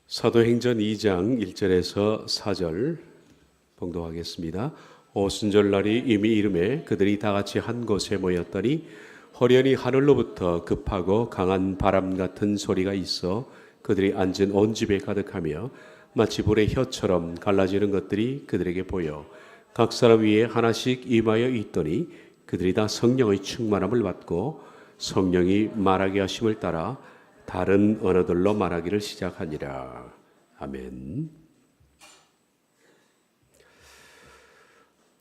사도행전 2장 1절에서 4절 봉독하겠습니다. 오순절날이 이미 이름에 그들이 다 같이 한 곳에 모였더니 허련히 하늘로부터 급하고 강한 바람 같은 소리가 있어 그들이 앉은 온 집에 가득하며 마치 불의 혀처럼 갈라지는 것들이 그들에게 보여 각 사람 위에 하나씩 임하여 있더니 그들이 다 성령의 충만함을 받고 성령이 말하게 하심을 따라 다른 언어들로 말하기를 시작하니라. 아멘.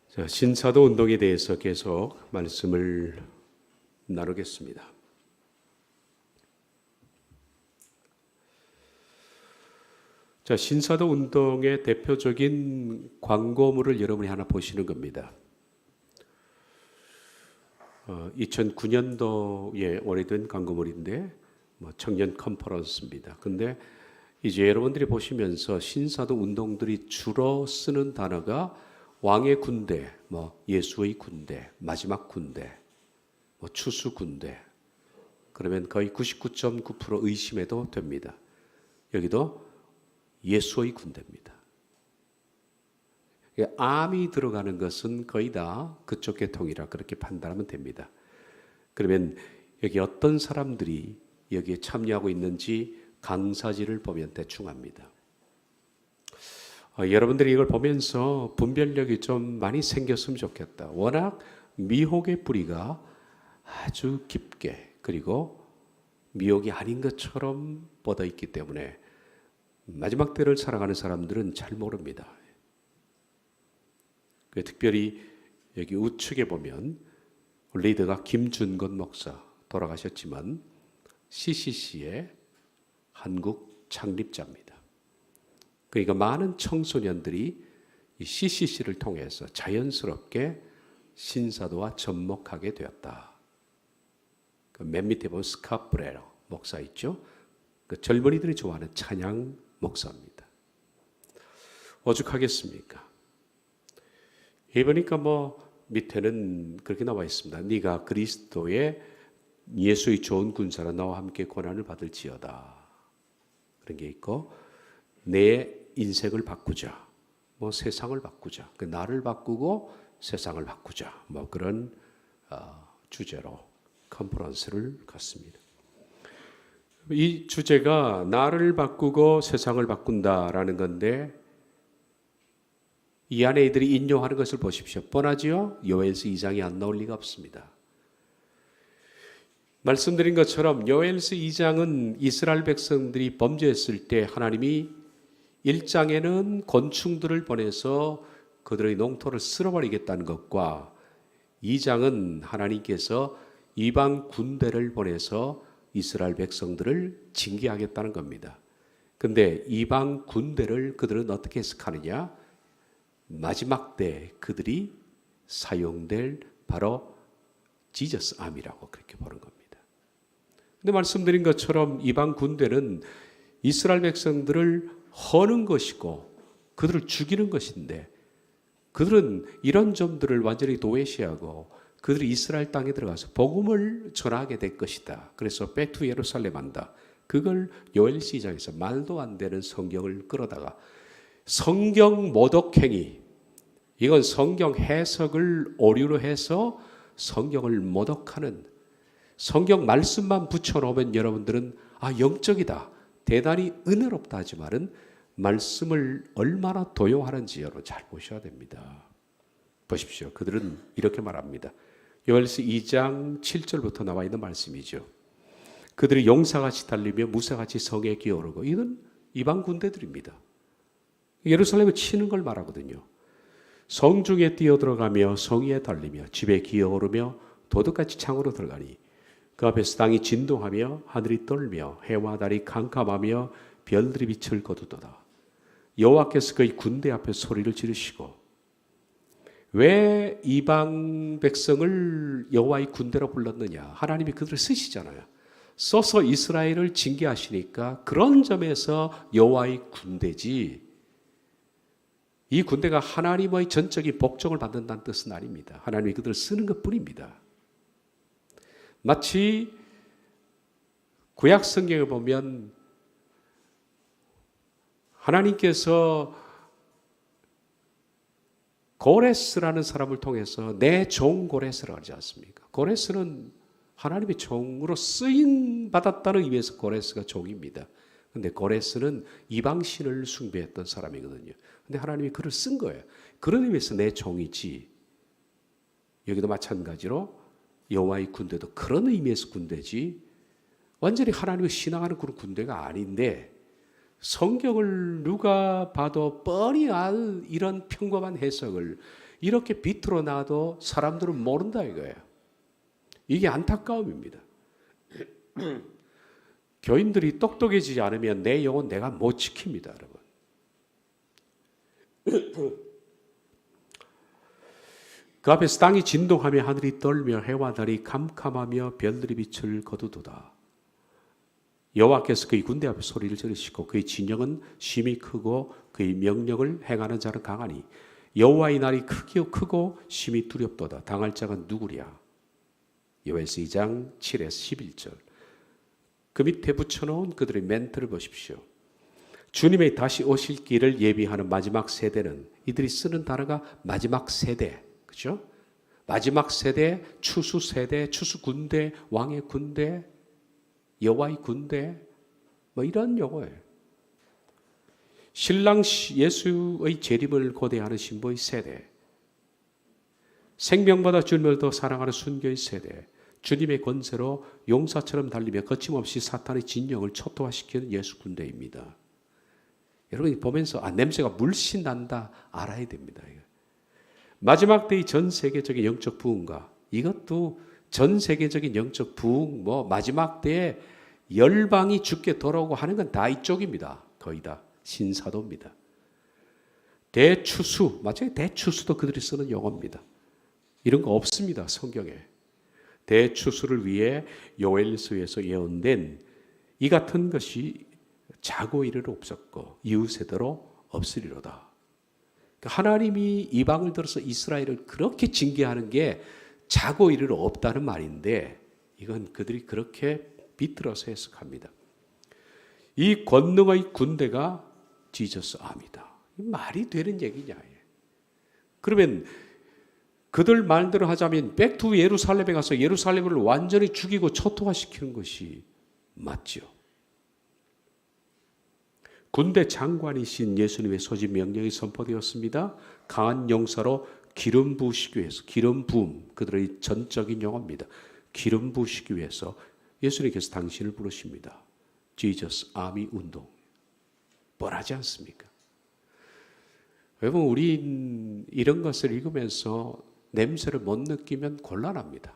자, 신사도 운동에 대해서 계속 말씀을 나누겠습니다. 자, 신사도 운동의 대표적인 광고물을 여러분이 하나 보시는 겁니다. 2009년도에 오래된 광고물인데 청년 컨퍼런스입니다. 근데 이제 여러분들이 보시면서 신사도 운동들이 주로 쓰는 단어가 왕의 군대, 예수의 군대, 마지막 군대, 추수 군대. 그러면 거의 99.9% 의심해도 됩니다. 여기도 예수의 군대입니다. 암이 들어가는 것은 거의 다 그쪽 계통이라 그렇게 판단하면 됩니다. 그러면 여기 어떤 사람들이 여기에 참여하고 있는지 강사지를 보면 대충 압니다. 여러분들이 이걸 보면서 분별력이 좀 많이 생겼으면 좋겠다. 워낙 미혹의 뿌리가 아주 깊게 그리고 미혹이 아닌 것처럼 뻗어 있기 때문에 마지막 때를 살아가는 사람들은 잘 모릅니다. 특별히 여기 우측에 보면 리더가 김준건 목사 돌아가셨지만 CCC의 한국 창립자입니다. 그러니까 많은 청소년들이 이 CCC를 통해서 자연스럽게 신사도와 접목하게 되었다. 맨 밑에 보면 스카프레로 목사 있죠? 그 젊은이들이 좋아하는 찬양 목사입니다. 오죽하겠습니까? 보니까 밑에는 그렇게 나와 있습니다. 네가 그리스도의 예수의 좋은 군사라 나와 함께 고난을 받을지어다. 그런 게 있고 내 인생을 바꾸자. 세상을 바꾸자. 나를 바꾸고 세상을 바꾸자. 그런 주제로 컨퍼런스를 갖습니다. 이 주제가 나를 바꾸고 세상을 바꾼다라는 건데 이 안에 이들이 인용하는 것을 보십시오. 뻔하지요? 요엘서 2장이 안 나올 리가 없습니다. 말씀드린 것처럼 요엘서 2장은 이스라엘 백성들이 범죄했을 때 하나님이 1장에는 곤충들을 보내서 그들의 농토를 쓸어버리겠다는 것과 2장은 하나님께서 이방 군대를 보내서 이스라엘 백성들을 징계하겠다는 겁니다. 근데 이방 군대를 그들은 어떻게 해석하느냐? 마지막 때 그들이 사용될 바로 지저스 암이라고 그렇게 보는 겁니다. 근데 말씀드린 것처럼 이방 군대는 이스라엘 백성들을 허는 것이고 그들을 죽이는 것인데 그들은 이런 점들을 완전히 도외시하고 그들이 이스라엘 땅에 들어가서 복음을 전하게 될 것이다. 그래서 백투 예루살렘 한다. 그걸 요엘서 2장에서 말도 안 되는 성경을 끌어다가 성경 모독행위, 이건 성경 해석을 오류로 해서 성경을 모독하는, 성경 말씀만 붙여놓으면 여러분들은 영적이다, 대단히 은혜롭다 하지만은 말씀을 얼마나 도용하는지 여러분 잘 보셔야 됩니다. 보십시오. 그들은 이렇게 말합니다. 요엘서 2장 7절부터 나와 있는 말씀이죠. 그들이 용사같이 달리며 무사같이 성에 기어오르고, 이건 이방 군대들입니다. 예루살렘을 치는 걸 말하거든요. 성중에 뛰어들어가며 성위에 달리며 집에 기어오르며 도둑같이 창으로 들어가니 그 앞에서 땅이 진동하며 하늘이 떨며 해와 달이 캄캄하며 별들이 빛을 거두도다. 여호와께서 그의 군대 앞에 소리를 지르시고, 왜 이방 백성을 여호와의 군대로 불렀느냐? 하나님이 그들을 쓰시잖아요. 써서 이스라엘을 징계하시니까 그런 점에서 여호와의 군대지, 이 군대가 하나님의 전적인 복종을 받는다는 뜻은 아닙니다. 하나님이 그들을 쓰는 것뿐입니다. 마치 구약 성경에 보면 하나님께서 고레스라는 사람을 통해서 내 종 고레스라고 하지 않습니까? 고레스는 하나님의 종으로 쓰임 받았다는 의미에서 고레스가 종입니다. 근데 고레스는 이방신을 숭배했던 사람이거든요. 근데 하나님이 그를 쓴 거예요. 그런 의미에서 내 종이지. 여기도 마찬가지로 여호와의 군대도 그런 의미에서 군대지 완전히 하나님을 신앙하는 그런 군대가 아닌데 성경을 누가 봐도 뻔히 알 이런 평범한 해석을 이렇게 비틀어 놔도 사람들은 모른다 이거예요. 이게 안타까움입니다. 교인들이 똑똑해지지 않으면 내 영혼 내가 못 지킵니다, 여러분. 그 앞에서 땅이 진동하며 하늘이 떨며 해와 달이 캄캄하며 별들이 빛을 거두도다. 여호와께서 그의 군대 앞에 소리를 지르시고 그의 진영은 심히 크고 그의 명령을 행하는 자는 강하니 여호와의 날이 크고 심히 두렵도다. 당할 자가 누구랴? 요엘서 2장 7에서 11절. 그 밑에 붙여놓은 그들의 멘트를 보십시오. 주님의 다시 오실 길을 예비하는 마지막 세대는 이들이 쓰는 단어가 마지막 세대, 그렇죠? 마지막 세대, 추수 세대, 추수 군대, 왕의 군대, 여호와의 군대, 뭐 이런 용어예요. 신랑 예수의 재림을 고대하는 신부의 세대, 생명보다 주님을 더 사랑하는 순교의 세대, 주님의 권세로 용사처럼 달리며 거침없이 사탄의 진영을 초토화시키는 예수 군대입니다. 여러분이 보면서 냄새가 물씬 난다 알아야 됩니다. 마지막 때의 전 세계적인 영적 부흥과 이것도 전 세계적인 영적 부흥, 마지막 때에 열방이 주께 돌아오고 하는 건 다 이쪽입니다. 거의 다 신사도입니다. 대추수, 마찬가지 대추수도 그들이 쓰는 용어입니다. 이런 거 없습니다, 성경에. 대추수를 위해 요엘서에서 예언된 이 같은 것이 자고 이를 없었고 이웃세대로 없으리로다. 하나님이 이방을 들어서 이스라엘을 그렇게 징계하는 게 자고 이를 없다는 말인데 이건 그들이 그렇게 비틀어서 해석합니다. 이 권능의 군대가 지저스 아미다. 말이 되는 얘기냐? 그러면 그들 말대로 하자면 백투 예루살렘에 가서 예루살렘을 완전히 죽이고 초토화시키는 것이 맞죠. 군대 장관이신 예수님의 소집 명령이 선포되었습니다. 강한 용사로 기름 부으시기 위해서, 기름 부음, 그들의 전적인 용어입니다. 기름 부으시기 위해서 예수님께서 당신을 부르십니다. 지저스 아미 운동. 뻔하지 않습니까? 여러분, 우리 이런 것을 읽으면서 냄새를 못 느끼면 곤란합니다.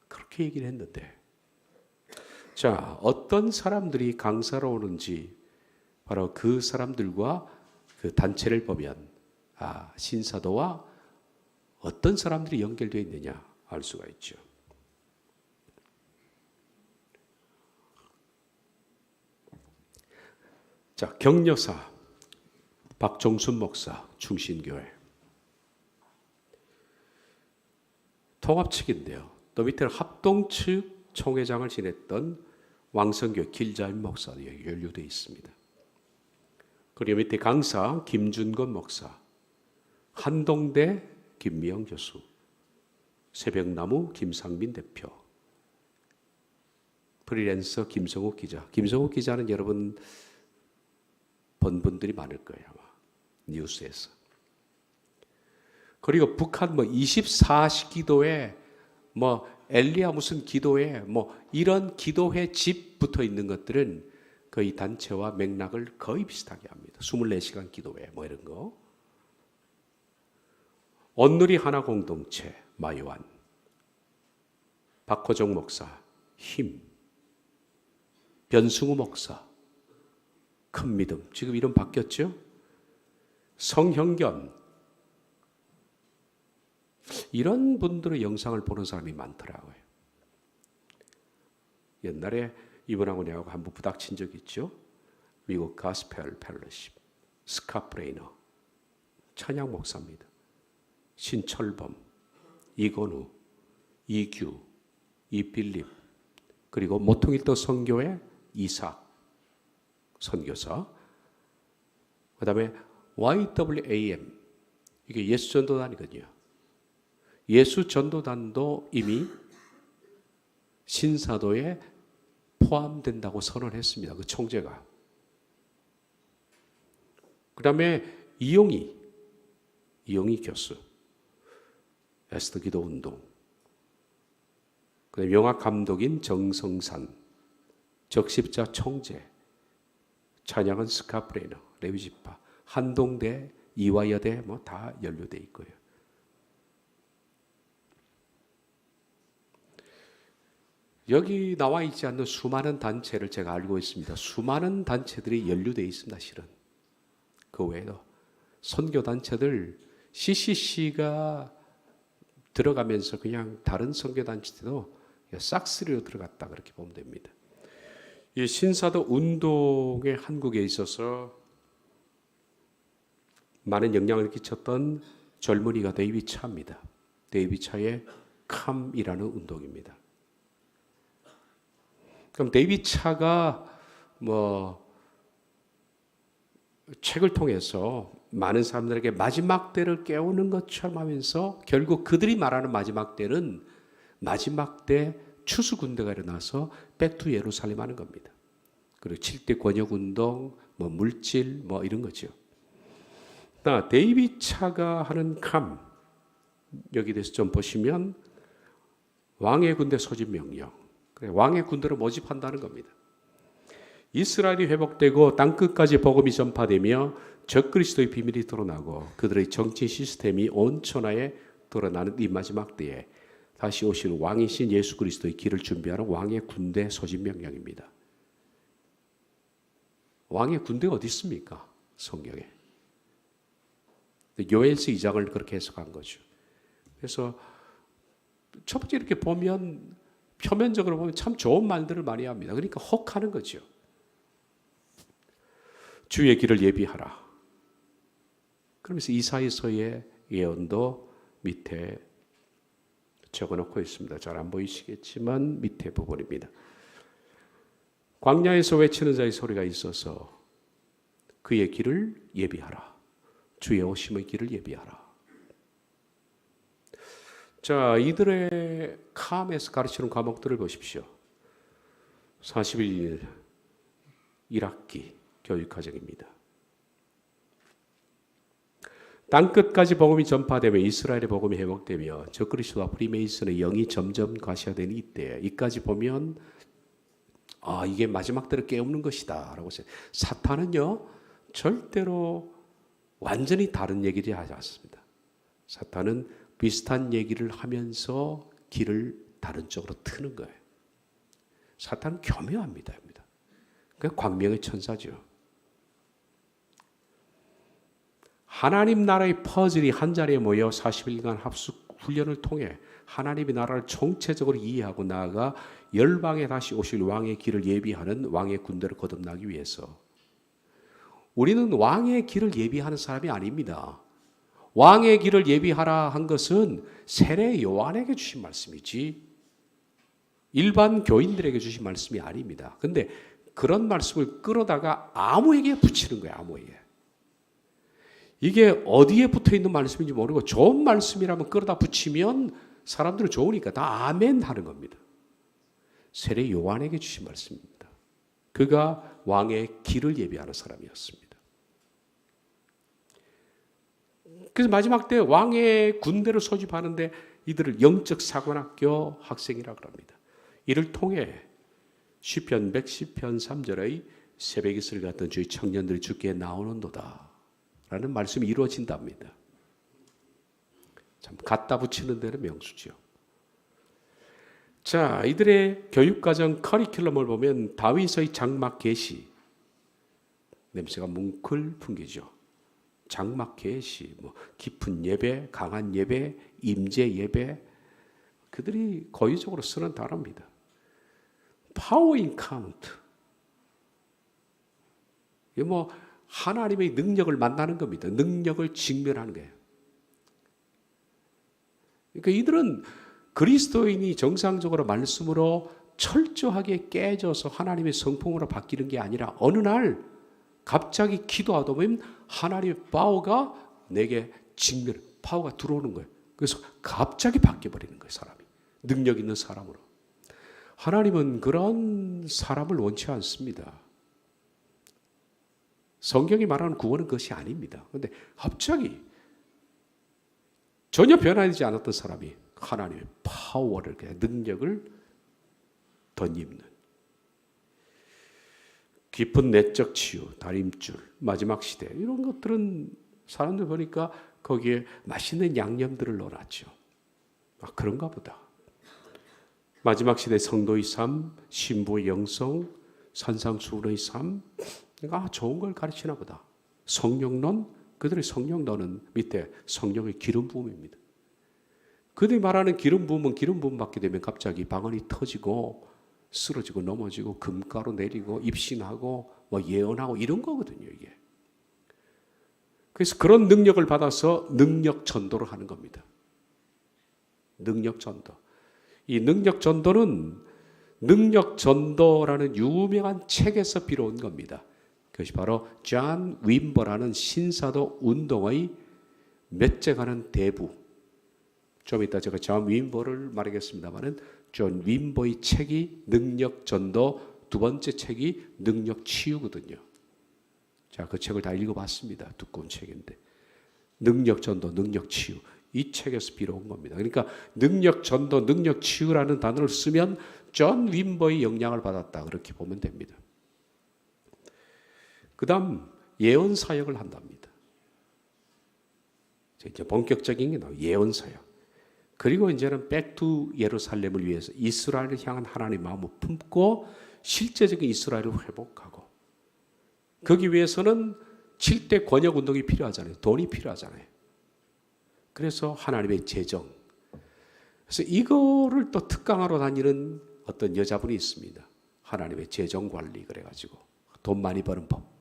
그렇게 얘기를 했는데, 자, 어떤 사람들이 강사로 오는지 바로 그 사람들과 그 단체를 보면 신사도와 어떤 사람들이 연결되어 있느냐 알 수가 있죠. 자, 격려사 박종순 목사 충신교회 통합 측인데요. 또 밑에는 합동 측 총회장을 지냈던 왕성교 길자임 목사도 여기 연루되어 있습니다. 그리고 밑에 강사 김준건 목사, 한동대 김미영 교수, 새벽나무 김상민 대표, 프리랜서 김성욱 기자. 김성욱 기자는 여러분 본 분들이 많을 거예요, 아마 뉴스에서. 그리고 북한 24시 기도회, 엘리야 무슨 기도회, 이런 기도회 집 붙어 있는 것들은 거의 단체와 맥락을 거의 비슷하게 합니다. 24시간 기도회 이런 거. 온누리 하나 공동체 마요한, 박호정 목사 힘, 변승우 목사 큰 믿음, 지금 이름 바뀌었죠? 성형견, 이런 분들의 영상을 보는 사람이 많더라고요. 옛날에 이분하고 내하고 한번 부닥친 적이 있죠. 미국 가스펠 펠로십 스캇 브레이너 찬양 목사입니다. 신철범, 이건우, 이규, 이빌립, 그리고 모퉁일도 선교회 이삭 선교사, 그 다음에 YWAM, 이게 예수 전도단이거든요. 예수 전도단도 이미 신사도에 포함된다고 선언했습니다. 그 총재가. 그 다음에 이용희 교수, 에스더 기도 운동. 그 다음에 영화 감독인 정성산, 적십자 총재, 찬양은 스카프레너, 레위지파, 한동대, 이화여대 뭐 다 연루돼 있고요. 여기 나와 있지 않는 수많은 단체를 제가 알고 있습니다. 수많은 단체들이 연루되어 있습니다. 실은 그 외에도 선교 단체들 CCC가 들어가면서 그냥 다른 선교 단체도 싹쓸이로 들어갔다 그렇게 보면 됩니다. 이 신사도 운동의 한국에 있어서 많은 영향을 끼쳤던 젊은이가 데이비드 차입니다. 데이비드 차의 캄이라는 운동입니다. 그럼 데이비드 차가 책을 통해서 많은 사람들에게 마지막 때를 깨우는 것처럼 하면서 결국 그들이 말하는 마지막 때는 마지막 때 추수 군대가 일어나서 백투 예루살렘 하는 겁니다. 그리고 7대 권역 운동, 물질 이런 거죠. 데이비드 차가 하는 캄, 여기 대해서 좀 보시면 왕의 군대 소집 명령, 왕의 군대를 모집한다는 겁니다. 이스라엘이 회복되고 땅끝까지 복음이 전파되며 적그리스도의 비밀이 드러나고 그들의 정치 시스템이 온 천하에 드러나는 이 마지막 때에 다시 오실 왕이신 예수 그리스도의 길을 준비하는 왕의 군대 소집 명령입니다. 왕의 군대가 어디 있습니까? 성경에. 요엘서 2장을 그렇게 해석한 거죠. 그래서 첫 번째 이렇게 보면 표면적으로 보면 참 좋은 말들을 많이 합니다. 그러니까 혹하는 거죠. 주의 길을 예비하라. 그러면서 이사야서의 예언도 밑에 적어놓고 있습니다. 잘 안 보이시겠지만 밑에 부분입니다. 광야에서 외치는 자의 소리가 있어서 그의 길을 예비하라. 주의 오심의 길을 예비하라. 자, 이들의 캄에서 가르치는 과목들을 보십시오. 41일 1학기 교육과정입니다. 땅끝까지 복음이 전파되며 이스라엘의 복음이 회복되며 적그리스도와 프리메이슨의 영이 점점 과시화되는 이때, 이까지 보면 이게 마지막 때를 깨우는 것이다 라고 했어요. 사탄은요 절대로 완전히 다른 얘기를 하지 않습니다. 사탄은 비슷한 얘기를 하면서 길을 다른 쪽으로 트는 거예요. 사탄은 교묘합니다. 그 광명의 천사죠. 하나님 나라의 퍼즐이 한자리에 모여 40일간 합숙 훈련을 통해 하나님의 나라를 총체적으로 이해하고 나아가 열방에 다시 오실 왕의 길을 예비하는 왕의 군대를 거듭나기 위해서, 우리는 왕의 길을 예비하는 사람이 아닙니다. 왕의 길을 예비하라 한 것은 세례 요한에게 주신 말씀이지 일반 교인들에게 주신 말씀이 아닙니다. 그런데 그런 말씀을 끌어다가 아무에게 붙이는 거예요. 아무에게. 이게 어디에 붙어있는 말씀인지 모르고 좋은 말씀이라면 끌어다 붙이면 사람들은 좋으니까 다 아멘 하는 겁니다. 세례 요한에게 주신 말씀입니다. 그가 왕의 길을 예비하는 사람이었습니다. 그래서 마지막 때 왕의 군대를 소집하는데 이들을 영적 사관학교 학생이라고 합니다. 이를 통해 시편 110편 3절의 새벽 이슬 같은 주의 청년들이 주께 나오는도다 라는 말씀이 이루어진답니다. 참 갖다 붙이는 데는 명수죠. 자, 이들의 교육과정 커리큘럼을 보면 다윗의 장막 계시, 냄새가 뭉클 풍기죠. 장막 계시, 깊은 예배, 강한 예배, 임재 예배, 그들이 고의적으로 쓰는 단어입니다. 파워 인카운트, 이게 하나님의 능력을 만나는 겁니다. 능력을 직면하는 거예요. 그러니까 이들은 그리스도인이 정상적으로 말씀으로 철저하게 깨져서 하나님의 성품으로 바뀌는 게 아니라 어느 날 갑자기 기도하다 보면 하나님의 파워가 내게 파워가 들어오는 거예요. 그래서 갑자기 바뀌어버리는 거예요, 사람이. 능력 있는 사람으로. 하나님은 그런 사람을 원치 않습니다. 성경이 말하는 구원은 그것이 아닙니다. 그런데 갑자기 전혀 변화되지 않았던 사람이 하나님의 파워를, 능력을 덧입는 깊은 내적 치유, 다림줄, 마지막 시대 이런 것들은 사람들 보니까 거기에 맛있는 양념들을 넣어놨죠. 아, 그런가 보다. 마지막 시대 성도의 삶, 신부의 영성, 산상수훈의 삶, 좋은 걸 가르치나 보다. 성령론, 그들의 성령론은 밑에 성령의 기름 부음입니다. 그들이 말하는 기름 부음 받게 되면 갑자기 방언이 터지고 쓰러지고 넘어지고 금가루 내리고 입신하고 뭐 예언하고 이런 거거든요, 이게. 그래서 그런 능력을 받아서 능력 전도를 하는 겁니다. 능력 전도. 이 능력 전도는 능력 전도라는 유명한 책에서 비롯한 겁니다. 그것이 바로 존 윈버라는 신사도 운동의 몇째가는 대부. 좀 이따 제가 존 윈버를 말하겠습니다만은 존 윈버의 책이 능력 전도, 두 번째 책이 능력 치유거든요. 자, 그 책을 다 읽어봤습니다. 두꺼운 책인데 능력 전도, 능력 치유 이 책에서 비롯한 겁니다. 그러니까 능력 전도, 능력 치유라는 단어를 쓰면 존 윈버의 영향을 받았다 그렇게 보면 됩니다. 그 다음 예언 사역을 한답니다. 이제 본격적인 게 나와요. 예언 사역. 그리고 이제는 백투 예루살렘을 위해서 이스라엘을 향한 하나님의 마음을 품고 실제적인 이스라엘을 회복하고 거기 위해서는 7대 권역 운동이 필요하잖아요. 돈이 필요하잖아요. 그래서 하나님의 재정. 그래서 이거를 또 특강하러 다니는 어떤 여자분이 있습니다. 하나님의 재정 관리 그래가지고 돈 많이 버는 법.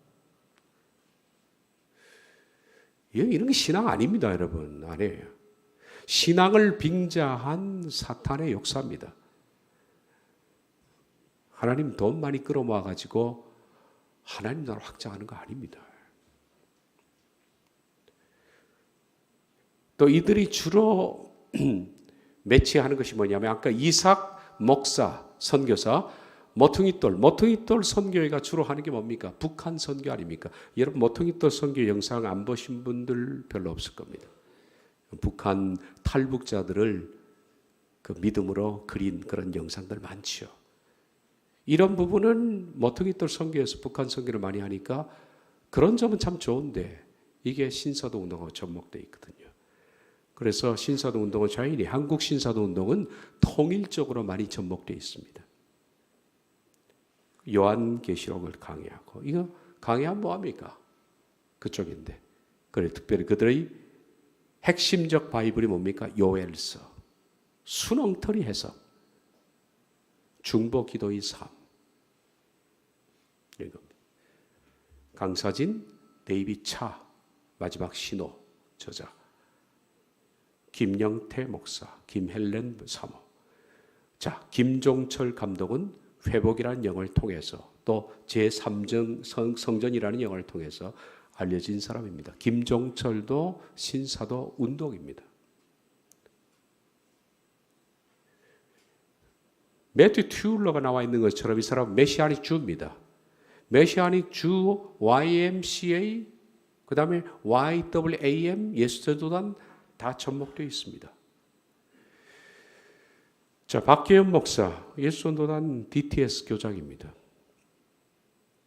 이런 게 신앙 아닙니다, 여러분. 아니에요. 신앙을 빙자한 사탄의 역사입니다. 하나님 돈 많이 끌어모아가지고 하나님 나라 확장하는 거 아닙니다. 또 이들이 주로 매치하는 것이 뭐냐면 아까 이삭 목사, 선교사, 모퉁이돌 선교회가 주로 하는 게 뭡니까? 북한 선교 아닙니까? 여러분 모퉁이돌 선교 영상 안 보신 분들 별로 없을 겁니다. 북한 탈북자들을 그 믿음으로 그린 그런 영상들 많죠. 이런 부분은 모퉁이돌 선교에서 북한 선교를 많이 하니까 그런 점은 참 좋은데 이게 신사도 운동하고 접목되어 있거든요. 그래서 신사도 운동은 자연히 한국 신사도 운동은 통일적으로 많이 접목되어 있습니다. 요한계시록을 강의하고 이거 강의하면 뭐합니까? 그쪽인데 그래 특별히 그들의 핵심적 바이블이 뭡니까? 요엘서, 순엉터리 해석, 중보 기도의 삶 이겁니다. 강사진, 데이빗 차, 마지막 신호 저자, 김영태 목사, 김헬렌 사모. 자, 김종철 감독은 회복이라는 영을 통해서 또 제3정 성전이라는 영을 통해서 알려진 사람입니다. 김종철도 신사도 운동입니다. 매튜 튜울러가 나와 있는 것처럼 이 사람은 메시아닉 주입니다. 메시아닉 주, YMCA, 그 다음에 YWAM, 예수제도단 다 접목되어 있습니다. 자, 박계현 목사, 예수전도단 DTS 교장입니다.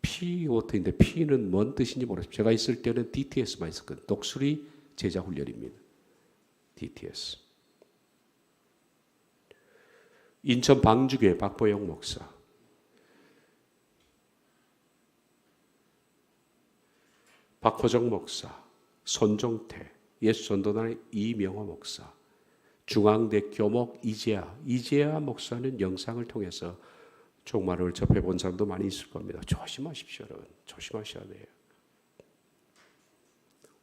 P-워터인데 P는 뭔 뜻인지 모르겠어요. 제가 있을 때는 DTS만 있었거든요. 독수리 제자훈련입니다. DTS. 인천 방주교회 박보영 목사. 박호정 목사, 손종태, 예수전도단의 이명호 목사, 중앙대 교목 이재아 목사는 영상을 통해서 종말을 접해본 사람도 많이 있을 겁니다. 조심하십시오, 여러분. 조심하셔야 돼요.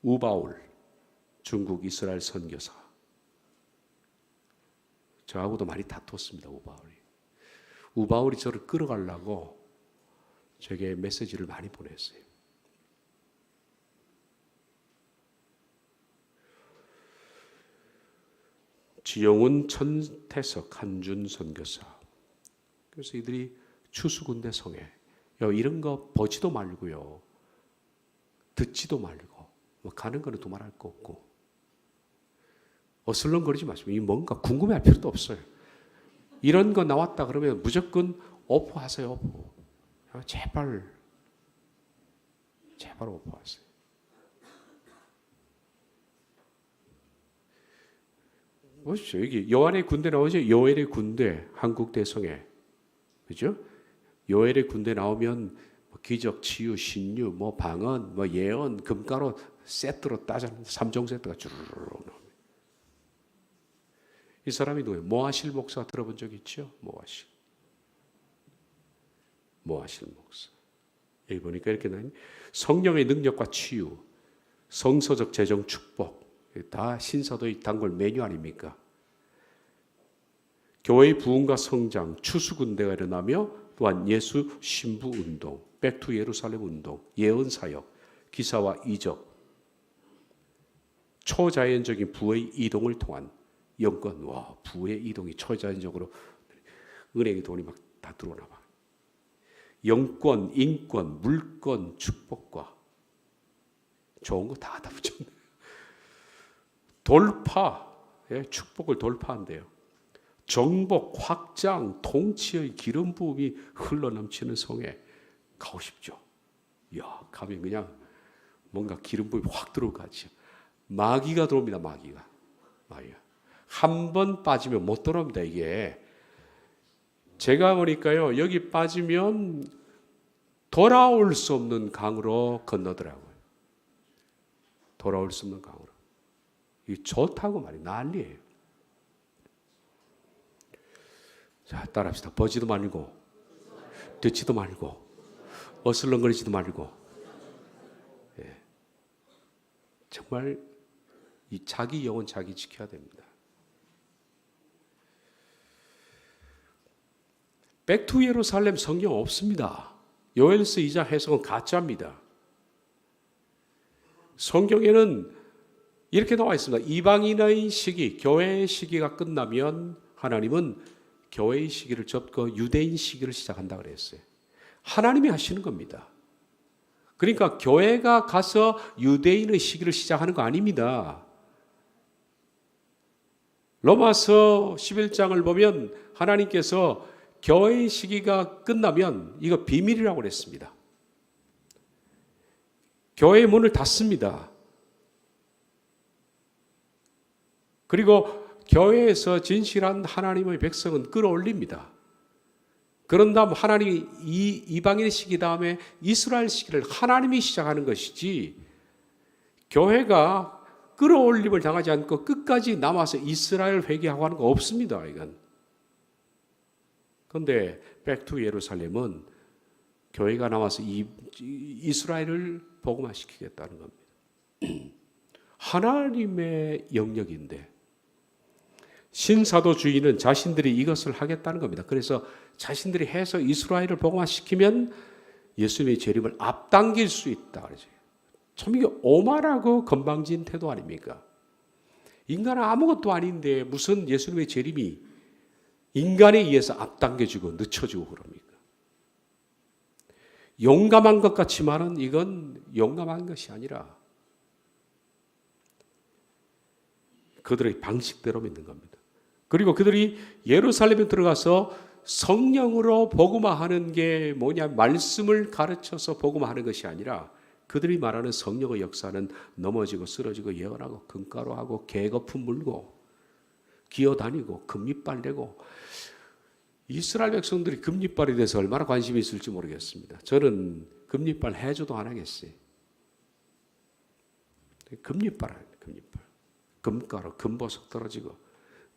우바울, 중국 이스라엘 선교사. 저하고도 많이 다퉜습니다, 우바울이 저를 끌어가려고 제게 메시지를 많이 보냈어요. 지영훈, 천태석, 한준 선교사. 그래서 이들이 추수군대 성에 이런 거 보지도 말고요, 듣지도 말고 뭐 가는 거는 두말할 거 없고 어슬렁거리지 마시고 이 뭔가 궁금해할 필요도 없어요. 이런 거 나왔다 그러면 무조건 오프하세요. 오프. 제발 오프하세요. 보십시오. 여기 요한의 군대 나오죠. 요엘의 군대, 한국 대성에, 그죠? 요엘의 군대 나오면 기적, 치유, 신유, 뭐 방언, 뭐 예언, 금가루 세트로 따졌는데 3종 세트가 주르륵 나옵니다. 이 사람이 누구예요? 모하실 목사 들어본 적 있죠? 모하실 목사. 여기 보니까 이렇게 나니 성령의 능력과 치유, 성서적 재정 축복, 다 신사도의 단골 메뉴 아닙니까? 교회의 부흥과 성장, 추수군대가 일어나며 또한 예수 신부 운동, 백투 예루살렘 운동, 예언 사역, 기사와 이적, 초자연적인 부의 이동을 통한 영권, 부의 이동이 초자연적으로 은행에 돈이 막 다 들어오나 봐. 영권, 인권, 물권, 축복과 좋은 거 다 붙였네. 돌파, 축복을 돌파한대요. 정복, 확장, 통치의 기름 부음이 흘러넘치는 성에 가고 싶죠. 가면 그냥 뭔가 기름 부음이 확 들어가죠. 마귀가 들어옵니다. 마귀가. 한 번 빠지면 못 돌아옵니다. 이게 제가 보니까요, 여기 빠지면 돌아올 수 없는 강으로 건너더라고요. 돌아올 수 없는 강으로. 이게 좋다고 말이 난리예요. 자, 따라합시다. 보지도 말고, 듣지도 말고, 어슬렁거리지도 말고. 정말 이 자기 영혼 자기 지켜야 됩니다. 백투 예루살렘 성경 없습니다. 요엘서 2장 해석은 가짜입니다. 성경에는 이렇게 나와 있습니다. 이방인의 시기, 교회의 시기가 끝나면 하나님은 교회의 시기를 접고 유대인 시기를 시작한다 그랬어요. 하나님이 하시는 겁니다. 그러니까 교회가 가서 유대인의 시기를 시작하는 거 아닙니다. 로마서 11장을 보면 하나님께서 교회의 시기가 끝나면 이거 비밀이라고 그랬습니다. 교회의 문을 닫습니다. 그리고 교회에서 진실한 하나님의 백성은 끌어올립니다. 그런 다음 하나님이 이방인의 시기 다음에 이스라엘 시기를 하나님이 시작하는 것이지, 교회가 끌어올림을 당하지 않고 끝까지 남아서 이스라엘 회개하고 하는 거 없습니다. 이건. 그런데 백투 예루살렘은 교회가 남아서 이스라엘을 복음화시키겠다는 겁니다. 하나님의 영역인데 신사도주의는 자신들이 이것을 하겠다는 겁니다. 그래서 자신들이 해서 이스라엘을 복음화시키면 예수님의 재림을 앞당길 수 있다 그러죠. 참 이게 오만하고 건방진 태도 아닙니까? 인간은 아무것도 아닌데 무슨 예수님의 재림이 인간에 의해서 앞당겨지고 늦춰지고 그럽니까? 용감한 것 같지만은 이건 용감한 것이 아니라 그들의 방식대로 믿는 겁니다. 그리고 그들이 예루살렘에 들어가서 성령으로 복음화하는 게 뭐냐, 말씀을 가르쳐서 복음화하는 것이 아니라 그들이 말하는 성령의 역사는 넘어지고 쓰러지고 예언하고 금가루하고 개거품 물고 기어다니고 금리빨 내고. 이스라엘 백성들이 금리빨에 대해서 얼마나 관심이 있을지 모르겠습니다. 저는 금리빨 해줘도 안 하겠어요. 금리빨. 금가루, 금보석 떨어지고.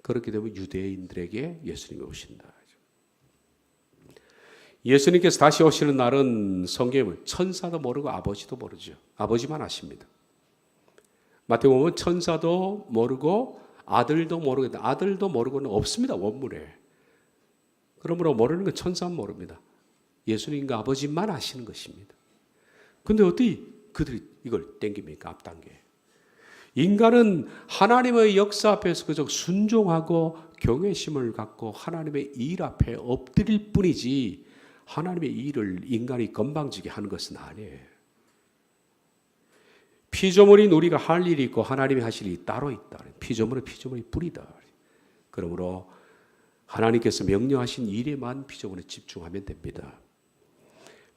그렇게 되면 유대인들에게 예수님이 오신다. 예수님께서 다시 오시는 날은 성경에 천사도 모르고 아버지도 모르죠. 아버지만 아십니다. 마태복음 보면 천사도 모르고 아들도 모르겠다. 아들도 모르고는 없습니다. 원문에. 그러므로 모르는 건 천사만 모릅니다. 예수님과 아버지만 아시는 것입니다. 그런데 어떻게 그들이 이걸 땡깁니까? 앞당겨. 인간은 하나님의 역사 앞에서 그저 순종하고 경외심을 갖고 하나님의 일 앞에 엎드릴 뿐이지 하나님의 일을 인간이 건방지게 하는 것은 아니에요. 피조물인 우리가 할 일이 있고 하나님이 하실 일이 따로 있다. 피조물은 피조물의 뿌리다. 그러므로 하나님께서 명령하신 일에만 피조물에 집중하면 됩니다.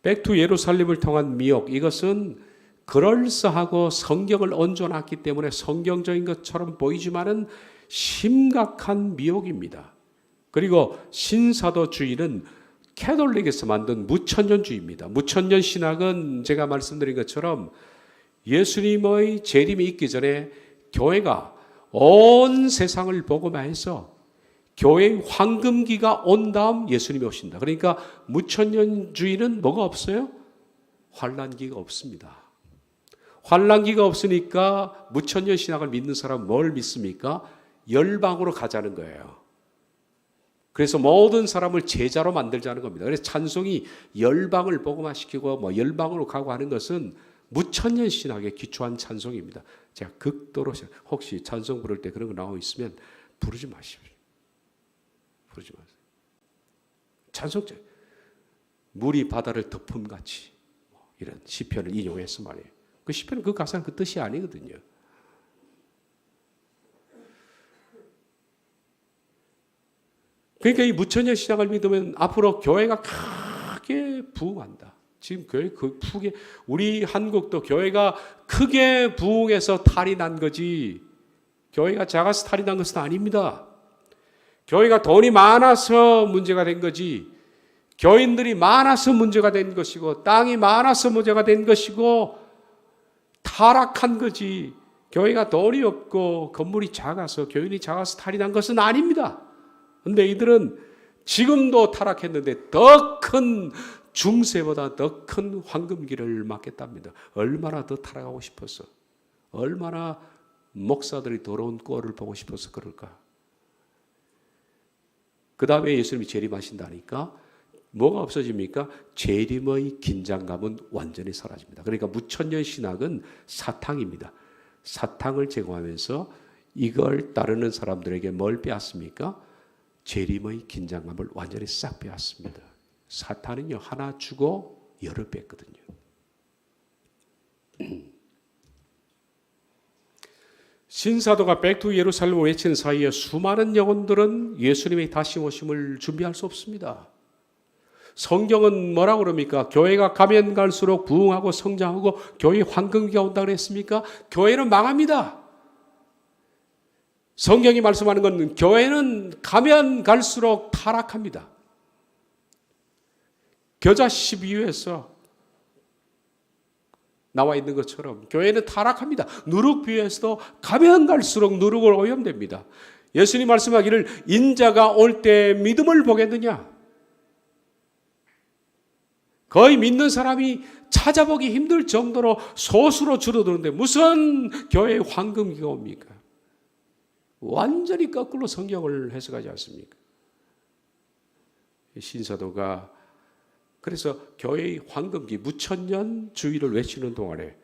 백투 예루살렘을 통한 미혹, 이것은 그럴싸하고 성경을 얹어놨기 때문에 성경적인 것처럼 보이지만은 심각한 미혹입니다. 그리고 신사도주의는 캐톨릭에서 만든 무천년주의입니다. 무천년 신학은 제가 말씀드린 것처럼 예수님의 재림이 있기 전에 교회가 온 세상을 복음화해서 교회의 황금기가 온 다음 예수님이 오신다. 그러니까 무천년주의는 뭐가 없어요? 환란기가 없습니다. 환란기가 없으니까 무천년 신학을 믿는 사람은 뭘 믿습니까? 열방으로 가자는 거예요. 그래서 모든 사람을 제자로 만들자는 겁니다. 그래서 찬송이 열방을 복음화시키고 열방으로 가고 하는 것은 무천년 신학에 기초한 찬송입니다. 제가 극도로 혹시 찬송 부를 때 그런 거 나오고 있으면 부르지 마십시오. 부르지 마세요. 찬송자 물이 바다를 덮음같이 이런 시편을 인용해서 말이에요. 그 시편은 그 가사는 그 뜻이 아니거든요. 그러니까 이 무천년 신학을 믿으면 앞으로 교회가 크게 부흥한다. 지금 교회 그 크게 우리 한국도 교회가 크게 부흥해서 탈이 난 거지 교회가 작아서 탈이 난 것은 아닙니다. 교회가 돈이 많아서 문제가 된 거지 교인들이 많아서 문제가 된 것이고 땅이 많아서 문제가 된 것이고 타락한 거지 교회가 돈이 없고 건물이 작아서 교인이 작아서 탈이 난 것은 아닙니다. 그런데 이들은 지금도 타락했는데 더 큰 중세보다 더 큰 황금기를 맞겠답니다. 얼마나 더 타락하고 싶어서 얼마나 목사들이 더러운 꼴을 보고 싶어서 그럴까. 그 다음에 예수님이 재림하신다니까 뭐가 없어집니까? 재림의 긴장감은 완전히 사라집니다. 그러니까 무천년 신학은 사탕입니다. 사탕을 제공하면서 이걸 따르는 사람들에게 뭘 빼앗습니까? 재림의 긴장감을 완전히 싹 빼앗습니다. 사탄은요 하나 주고 열을 뺐거든요. 신사도가 백투 예루살렘을 외치는 사이에 수많은 영혼들은 예수님의 다시 오심을 준비할 수 없습니다. 성경은 뭐라고 그럽니까? 교회가 가면 갈수록 부흥하고 성장하고 교회 황금기가 온다고 그랬습니까? 교회는 망합니다. 성경이 말씀하는 건 교회는 가면 갈수록 타락합니다. 겨자 12유에서 나와 있는 것처럼 교회는 타락합니다. 누룩비유에서도 가면 갈수록 누룩을 오염됩니다. 예수님 말씀하기를 인자가 올 때 믿음을 보겠느냐? 거의 믿는 사람이 찾아보기 힘들 정도로 소수로 줄어드는데 무슨 교회의 황금기가 옵니까? 완전히 거꾸로 성경을 해석하지 않습니까? 신사도가 그래서 교회의 황금기 무천년 주의를 외치는 동안에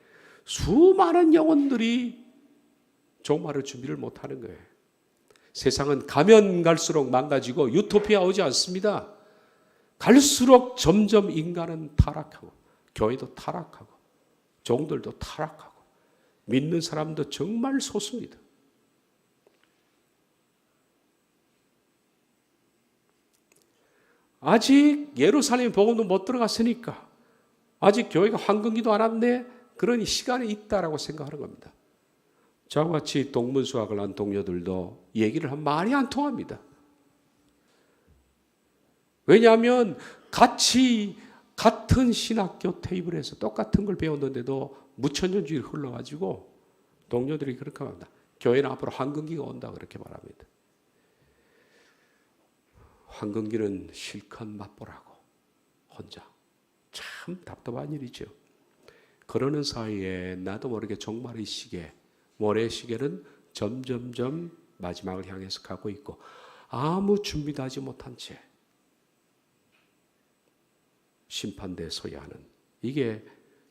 수많은 영혼들이 종말을 준비를 못하는 거예요. 세상은 가면 갈수록 망가지고 유토피아 오지 않습니다. 갈수록 점점 인간은 타락하고 교회도 타락하고 종들도 타락하고 믿는 사람도 정말 소수입니다. 아직 예루살렘 복음도 못 들어갔으니까 아직 교회가 황금기도 안 왔네. 그러니 시간이 있다라고 생각하는 겁니다. 저와 같이 동문수학을 한 동료들도 얘기를 하면 말이 안 통합니다. 왜냐하면 같은 신학교 테이블에서 똑같은 걸 배웠는데도 무천년주의를 흘러가지고 동료들이 그렇게 말합니다. 교회는 앞으로 황금기가 온다 그렇게 말합니다. 황금기는 실컷 맛보라고 혼자. 참 답답한 일이죠. 그러는 사이에 나도 모르게 종말의 시계, 모래시계는 점점점 마지막을 향해서 가고 있고 아무 준비도 하지 못한 채 심판대에 서야 하는 이게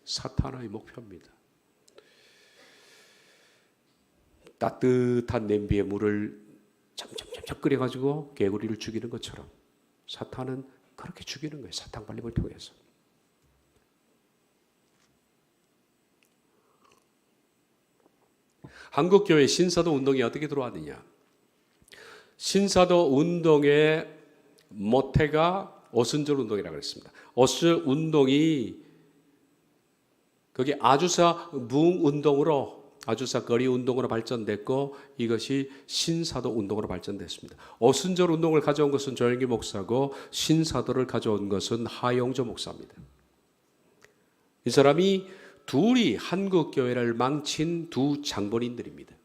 사탄의 목표입니다. 따뜻한 냄비에 물을 점점점점 끓여가지고 개구리를 죽이는 것처럼 사탄은 그렇게 죽이는 거예요. 사탕발림을 통해서. 한국교회 신사도 운동이 어떻게 들어왔느냐. 신사도 운동의 모태가 오순절 운동이라고 그랬습니다. 오순절 운동이 그게 아주사 무웅 운동으로, 아주사 거리 운동으로 발전됐고 이것이 신사도 운동으로 발전됐습니다. 오순절 운동을 가져온 것은 조영기 목사고 신사도를 가져온 것은 하용조 목사입니다. 이 사람이 둘이 한국 교회를 망친 두 장본인들입니다.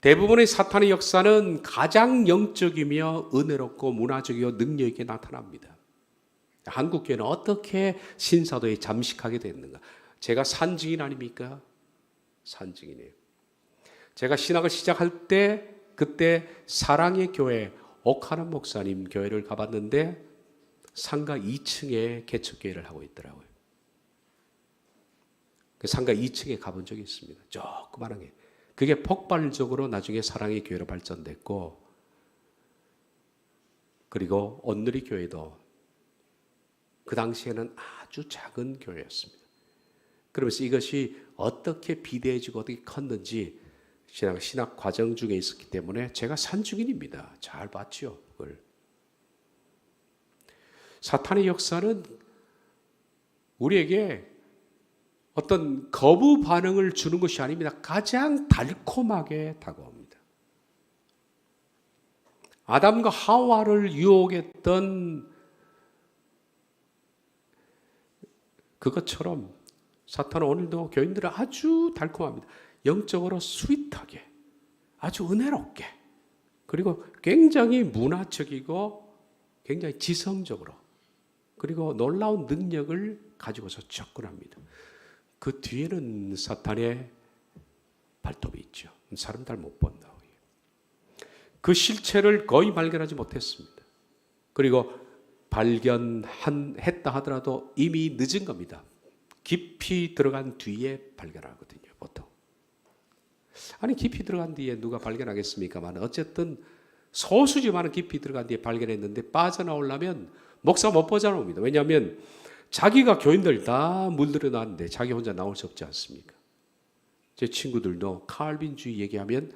대부분의 사탄의 역사는 가장 영적이며 은혜롭고 문화적이고 능력 있게 나타납니다. 한국 교회는 어떻게 신사도에 잠식하게 됐는가? 제가 산증인 아닙니까? 산증인이에요. 제가 신학을 시작할 때 그때 사랑의 교회 옥하는 목사님 교회를 가봤는데 상가 2층에 개척교회를 하고 있더라고요. 그 상가 2층에 가본 적이 있습니다. 조그마한 게. 그게 폭발적으로 나중에 사랑의 교회로 발전됐고, 그리고 온누리 교회도 그 당시에는 아주 작은 교회였습니다. 그러면서 이것이 어떻게 비대해지고 어떻게 컸는지 신학 과정 중에 있었기 때문에 제가 산증인입니다. 잘 봤죠, 그걸. 사탄의 역사는 우리에게 어떤 거부 반응을 주는 것이 아닙니다. 가장 달콤하게 다가옵니다. 아담과 하와를 유혹했던 그것처럼 사탄은 오늘도 교인들은 아주 달콤합니다. 영적으로 스윗하게, 아주 은혜롭게, 그리고 굉장히 문화적이고 굉장히 지성적으로, 그리고 놀라운 능력을 가지고서 접근합니다. 그 뒤에는 사탄의 발톱이 있죠. 사람 잘 못 본다. 그 실체를 거의 발견하지 못했습니다. 그리고 발견했다 하더라도 이미 늦은 겁니다. 깊이 들어간 뒤에 발견하거든요, 보통. 아니, 깊이 들어간 뒤에 누가 발견하겠습니까만 어쨌든 소수지만 깊이 들어간 뒤에 발견했는데 빠져나오려면 목사 못 빠져나옵니다. 왜냐하면 자기가 교인들 다 물들여 놨는데 자기 혼자 나올 수 없지 않습니까? 제 친구들도 칼빈주의 얘기하면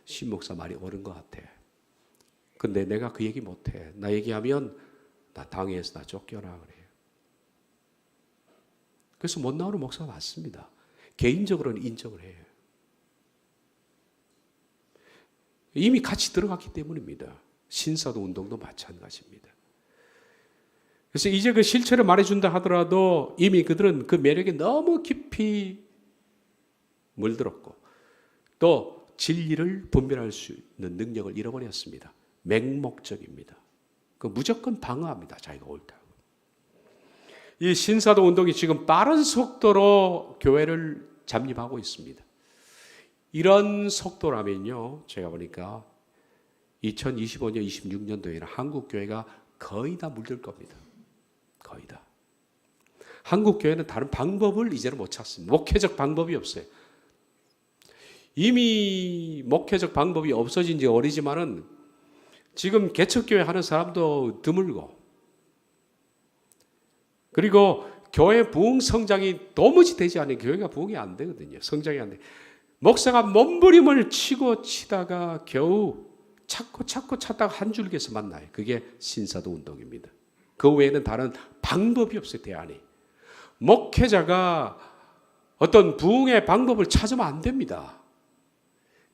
신목사 말이 옳은 것 같아. 근데 내가 그 얘기 못해. 나 얘기하면 나 당회에서 나 쫓겨나 그래요. 그래서 못 나오는 목사가 많습니다. 개인적으로는 인정을 해요. 이미 같이 들어갔기 때문입니다. 신사도 운동도 마찬가지입니다. 그래서 이제 그 실체를 말해준다 하더라도 이미 그들은 그 매력에 너무 깊이 물들었고 또 진리를 분별할 수 있는 능력을 잃어버렸습니다. 맹목적입니다. 그 무조건 방어합니다. 자기가 옳다고. 이 신사도 운동이 지금 빠른 속도로 교회를 잠입하고 있습니다. 이런 속도라면요, 제가 보니까 2025년, 26년도에는 한국 교회가 거의 다 물들 겁니다. 거의 다. 한국 교회는 다른 방법을 이제는 못 찾습니다. 목회적 방법이 없어요. 이미 목회적 방법이 없어진 지 오래지만은 지금 개척교회 하는 사람도 드물고, 그리고 교회 부흥 성장이 도무지 되지 않는 교회가 부흥이 안 되거든요. 성장이 안 돼. 목사가 몸부림을 치다가 겨우 찾다가 한 줄기에서 만나요. 그게 신사도 운동입니다. 그 외에는 다른 방법이 없어요, 대안이. 목회자가 어떤 부흥의 방법을 찾으면 안 됩니다.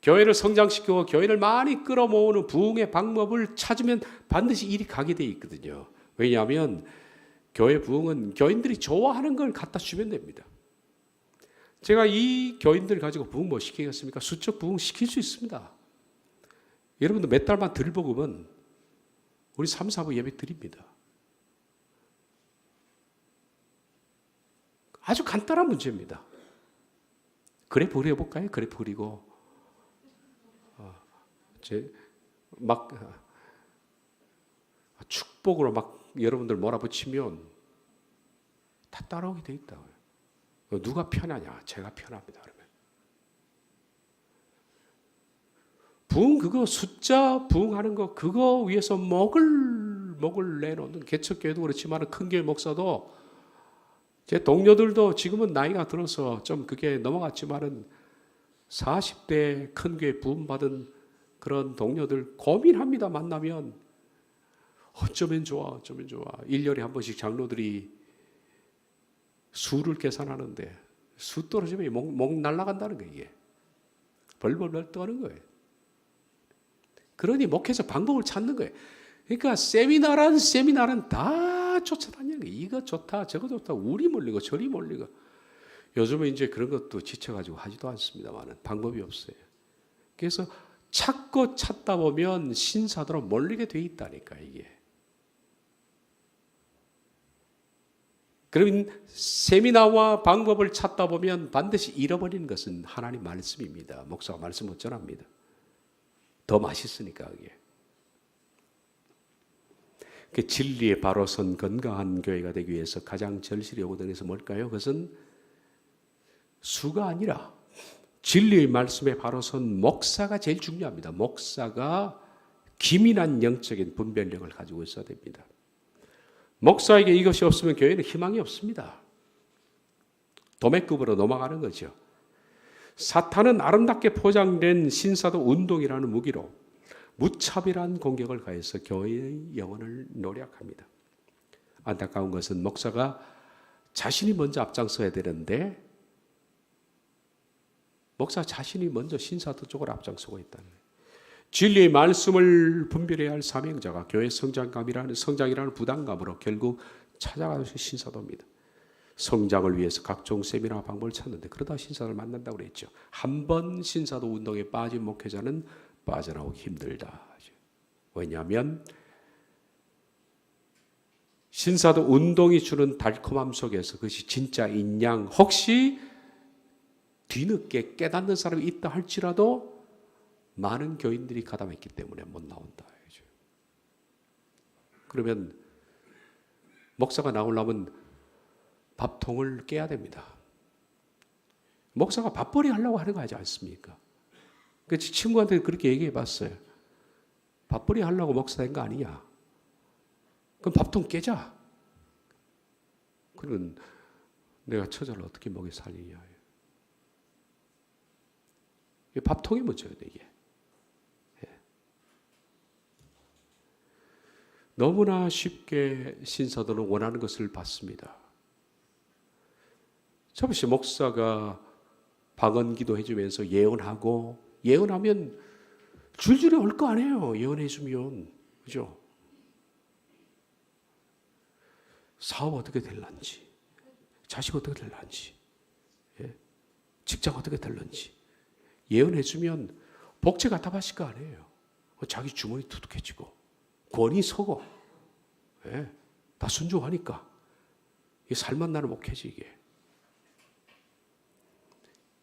교회를 성장시키고 교회를 많이 끌어모으는 부흥의 방법을 찾으면 반드시 일이 가게 돼 있거든요. 왜냐하면 교회 부흥은 교인들이 좋아하는 걸 갖다 주면 됩니다. 제가 이 교인들 가지고 부흥 뭐 시키겠습니까? 수적 부흥 시킬 수 있습니다. 여러분도 몇 달만 덜 먹으면 우리 3, 4부 예배 드립니다. 아주 간단한 문제입니다. 그래 버려볼까요? 그래 버리고 막 축복으로 막 여러분들 몰아붙이면 다 따라오게 돼 있다고요. 누가 편하냐? 제가 편합니다. 그러면 부흥 그거 숫자 부흥하는 거 그거 위해서 목을 내놓는 개척교회도 그렇지만 큰 교회 목사도 제 동료들도 지금은 나이가 들어서 좀 그게 넘어갔지만은 40대 큰 교회 부흥 받은 그런 동료들 고민합니다. 만나면 어쩌면 좋아, 어쩌면 좋아. 1년에 한 번씩 장로들이 수를 계산하는데 수 떨어지면 목 날아간다는 거예요. 이게 벌벌벌 떠는 거예요. 그러니 목회자 방법을 찾는 거예요. 그러니까 세미나란 다 쫓아다니는 거예요. 이거 좋다, 저거 좋다, 우리 몰리고 저리 몰리고. 요즘은 이제 그런 것도 지쳐가지고 하지도 않습니다만 방법이 없어요. 그래서 찾고 찾다 보면 신사도로 몰리게 돼 있다니까 이게. 그러면 세미나와 방법을 찾다 보면 반드시 잃어버리는 것은 하나님 말씀입니다. 목사가 말씀 못 전합니다. 더 맛있으니까 그게. 그 진리의 바로 선 건강한 교회가 되기 위해서 가장 절실히 요구되는 것은 뭘까요? 그것은 수가 아니라 진리의 말씀에 바로 선 목사가 제일 중요합니다. 목사가 기민한 영적인 분별력을 가지고 있어야 됩니다. 목사에게 이것이 없으면 교회는 희망이 없습니다. 도매급으로 넘어가는 거죠. 사탄은 아름답게 포장된 신사도 운동이라는 무기로 무차별한 공격을 가해서 교회의 영혼을 노력합니다. 안타까운 것은 목사가 자신이 먼저 앞장서야 되는데 목사 자신이 먼저 신사도 쪽으로 앞장서고 있다는 거예요. 진리의 말씀을 분별해야 할 사명자가 교회 성장이라는 부담감으로 결국 찾아가는 신사도입니다. 성장을 위해서 각종 세미나 방법을 찾는데 그러다 신사도를 만난다고 그랬죠. 한 번 신사도 운동에 빠진 목회자는 빠져나오기 힘들다. 왜냐하면 신사도 운동이 주는 달콤함 속에서 그것이 진짜인 양 혹시 뒤늦게 깨닫는 사람이 있다 할지라도 많은 교인들이 가담했기 때문에 못 나온다. 그러면 목사가 나오려면 밥통을 깨야 됩니다. 목사가 밥벌이 하려고 하는 거 하지 않습니까? 그 친구한테 그렇게 얘기해 봤어요. 밥벌이 하려고 목사 된 거 아니냐? 그럼 밥통 깨자. 그러면 내가 처자를 어떻게 먹여 살리냐? 밥통이 문제거든요, 이게. 너무나 쉽게 신사도는 원하는 것을 받습니다. 저번에 목사가 방언기도 해주면서 예언하고 예언하면 줄줄이 올 거 아니에요. 예언해주면. 그죠? 사업 어떻게 될런지, 자식 어떻게 될런지, 직장 어떻게 될런지 예언해주면 복채가 답하실 거 아니에요. 자기 주머니 두둑해지고 권위 서고 다 순종하니까 이게 살만 나는 목회지 이게.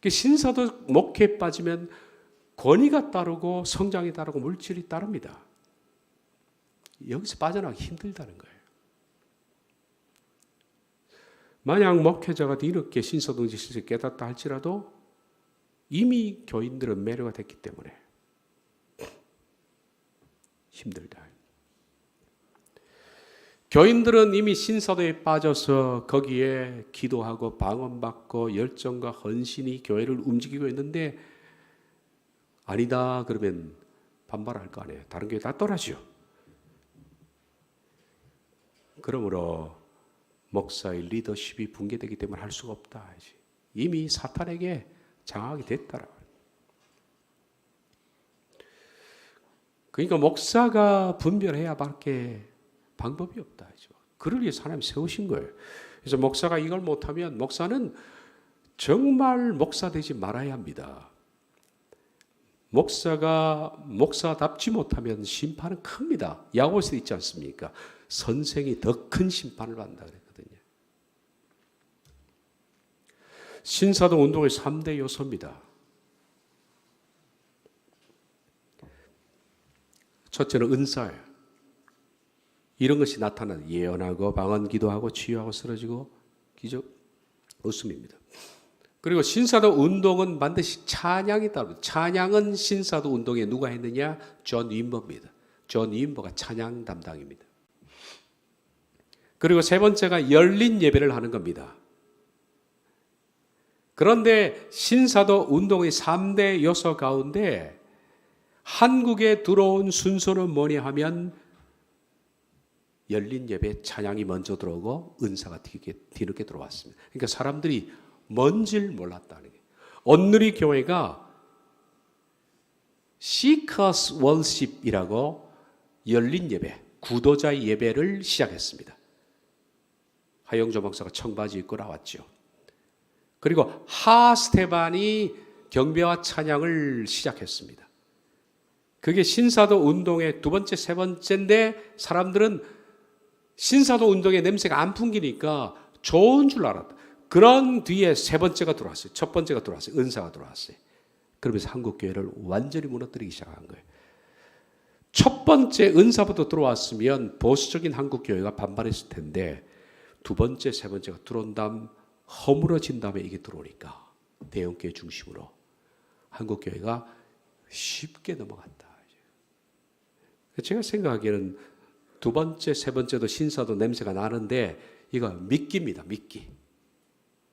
신사도 목회에 빠지면 권위가 따르고 성장이 따르고 물질이 따릅니다. 여기서 빠져나가기 힘들다는 거예요. 만약 목회자가 뒤늦게 신사동지 실을 깨닫다 할지라도 이미 교인들은 매료가 됐기 때문에 힘들다. 교인들은 이미 신사도에 빠져서 거기에 기도하고 방언받고 열정과 헌신이 교회를 움직이고 있는데 아니다 그러면 반발할 거 아니에요. 다른 교회 다 떠나죠. 그러므로 목사의 리더십이 붕괴되기 때문에 할 수가 없다. 이미 사탄에게 장악이 됐다라. 그러니까 목사가 분별해야 밖에 방법이 없다. 그를 위해서 하나님 세우신 거예요. 그래서 목사가 이걸 못하면 목사는 정말 목사 되지 말아야 합니다. 목사가 목사답지 못하면 심판은 큽니다. 야고보서에 있지 않습니까? 선생이 더 큰 심판을 받는다 그랬거든요. 신사도 운동의 3대 요소입니다. 첫째는 은사예요. 이런 것이 나타나는 예언하고 방언 기도하고 치유하고 쓰러지고 기적 웃음입니다. 그리고 신사도 운동은 반드시 찬양이 따릅니다. 찬양은 신사도 운동에 누가 했느냐? 존 윈버입니다. 존 윈버가 찬양 담당입니다. 그리고 세 번째가 열린 예배를 하는 겁니다. 그런데 신사도 운동의 3대 요소 가운데 한국에 들어온 순서는 뭐냐 하면 열린 예배 찬양이 먼저 들어오고 은사가 뒤늦게 들어왔습니다. 그러니까 사람들이 뭔지를 몰랐다는 게. 온누리 교회가 Seekers Worship이라고 열린 예배, 구도자 예배를 시작했습니다. 하영조 목사가 청바지 입고 나왔죠. 그리고 하 스테반이 경배와 찬양을 시작했습니다. 그게 신사도 운동의 두 번째, 세 번째인데 사람들은 신사도 운동의 냄새가 안 풍기니까 좋은 줄 알았다. 그런 뒤에 세 번째가 들어왔어요. 첫 번째가 들어왔어요. 은사가 들어왔어요. 그러면서 한국교회를 완전히 무너뜨리기 시작한 거예요. 첫 번째 은사부터 들어왔으면 보수적인 한국교회가 반발했을 텐데 두 번째, 세 번째가 들어온 다음 허물어진 다음에 이게 들어오니까 대형교회 중심으로 한국교회가 쉽게 넘어갔다. 제가 생각하기에는 두 번째, 세 번째도 신사도 냄새가 나는데 이거 미끼입니다. 미끼.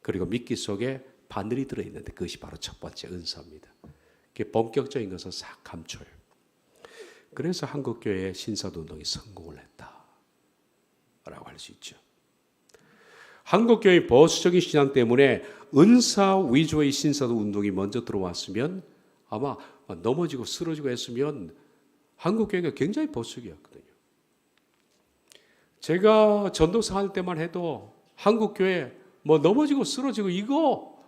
그리고 미끼 속에 바늘이 들어있는데 그것이 바로 첫 번째 은사입니다. 그게 본격적인 것을 싹 감춰요. 그래서 한국교회의 신사도 운동이 성공을 했다라고 할 수 있죠. 한국교회의 보수적인 신앙 때문에 은사 위주의 신사도 운동이 먼저 들어왔으면 아마 넘어지고 쓰러지고 했으면 한국교회가 굉장히 보수적이었거든요. 제가 전도사 할 때만 해도 한국교회 넘어지고 쓰러지고 이거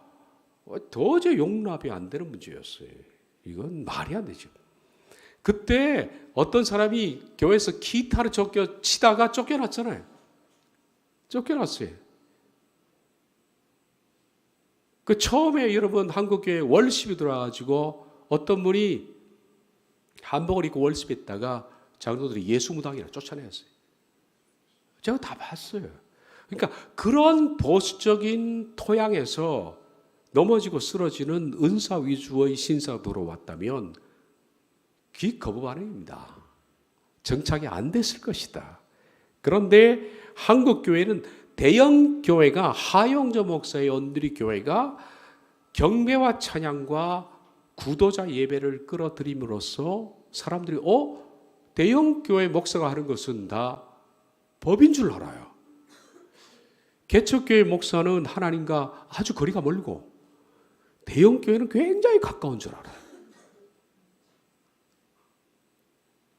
도저히 용납이 안 되는 문제였어요. 이건 말이 안 되죠. 그때 어떤 사람이 교회에서 기타를 치다가 쫓겨났잖아요. 쫓겨났어요. 그 처음에 여러분 한국교회 월십이 들어와가지고 어떤 분이 한복을 입고 월십했다가 장로들이 예수무당이라 쫓아내었어요. 제가 다 봤어요. 그러니까 그런 보수적인 토양에서 넘어지고 쓰러지는 은사 위주의 신사가 들어왔다면 귀 거부 반응입니다. 정착이 안 됐을 것이다. 그런데 한국교회는 대형 교회가 하영조 목사의 온누리 교회가 경배와 찬양과 구도자 예배를 끌어들임으로써 사람들이 대형 교회 목사가 하는 것은 다 법인 줄 알아요. 개척교회 목사는 하나님과 아주 거리가 멀고 대형 교회는 굉장히 가까운 줄 알아요.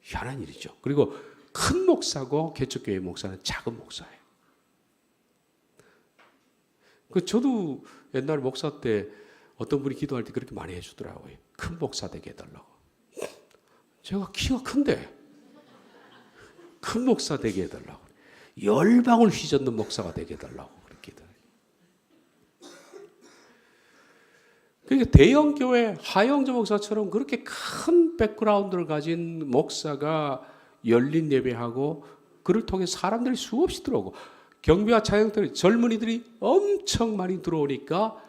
희한한 일이죠. 그리고 큰 목사고 개척교회 목사는 작은 목사예요. 저도 옛날 목사 때 어떤 분이 기도할 때 그렇게 많이 해주더라고요. 큰 목사 되게 해달라고. 제가 키가 큰데 큰 목사 되게 해달라고. 열방울 휘젓는 목사가 되게 해달라고 그렇게 해달라고. 그러니까 대형 교회 하영조 목사처럼 그렇게 큰 백그라운드를 가진 목사가 열린 예배하고 그를 통해 사람들이 수없이 들어오고 경배와 찬양 때문에 젊은이들이 엄청 많이 들어오니까